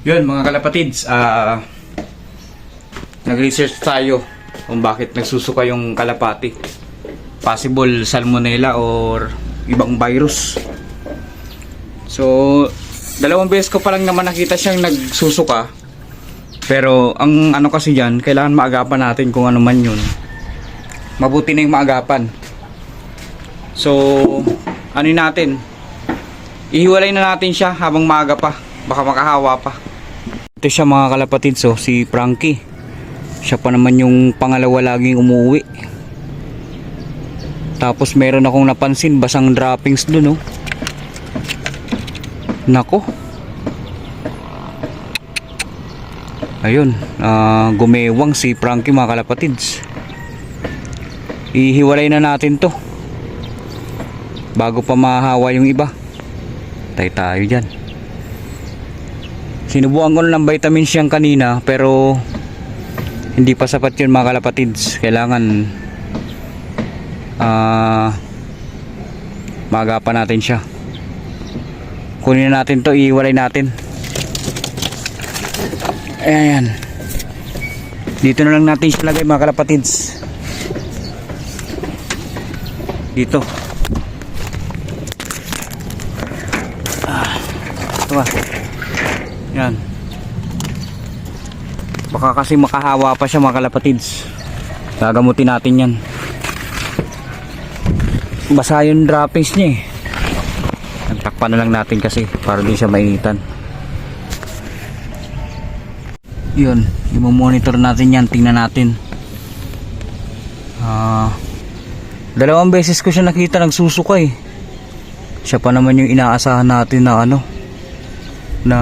Yun mga kalapatids, nag-research tayo kung bakit nagsusuka yung kalapati. Possible salmonella or ibang virus. So, dalawang beses ko pa lang naman nakita siyang nagsusuka. Pero ang ano kasi dyan, kailangan maagapan natin kung ano man yun. Mabuti na yung maagapan. So, ano natin? Ihiwalay na natin siya habang maaga pa. Baka makahawa pa. Ito siya mga kalapatids, so, si Frankie. Siya pa naman yung pangalawa laging umuwi. Tapos meron akong napansin basang droppings dun, oh. Nako. Ayun, gumewang si Frankie mga kalapatids. Ihiwalay na natin to bago pa mahahawa yung iba. Tay tayo dyan. Sinubukan ko na ng vitamin siyang kanina, pero hindi pa sapat yun mga kalapatids. Kailangan maagapan natin siya. Kunin na natin to, ihiwalay natin. Ayan. Dito na lang natin siya lagay mga kalapatids. Dito. Ito ba? Yan. Baka kasi makahawa pa siya mga kalapatids. Gagamutin natin yan. Basa yung droppings niya eh. Nagtakpan na lang natin kasi para di siya mainitan. Yun, i-monitor natin yan. Tingnan natin. Dalawang beses ko siya nakita nagsusuka eh. Siya pa naman yung inaasahan natin na ano, na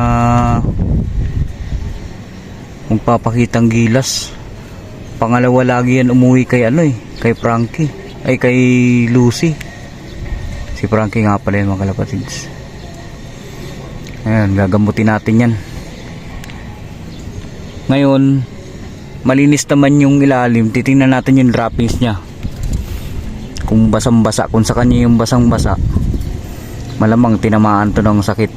magpapakitang gilas. Pangalawa lagi yan umuwi kay ano eh, kay Frankie, ay kay Lucy. Si Frankie nga pala yung mga kalapatids. Ayan, gagamutin natin yan. Ngayon, malinis naman yung ilalim. Titingnan natin yung droppings niya. Kung basang-basa, kung sa kanya yung basang-basa, malamang tinamaan to ng sakit.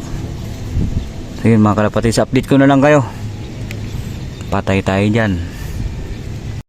So yun mga kalapatids, update ko na lang kayo. Patay tayo dyan.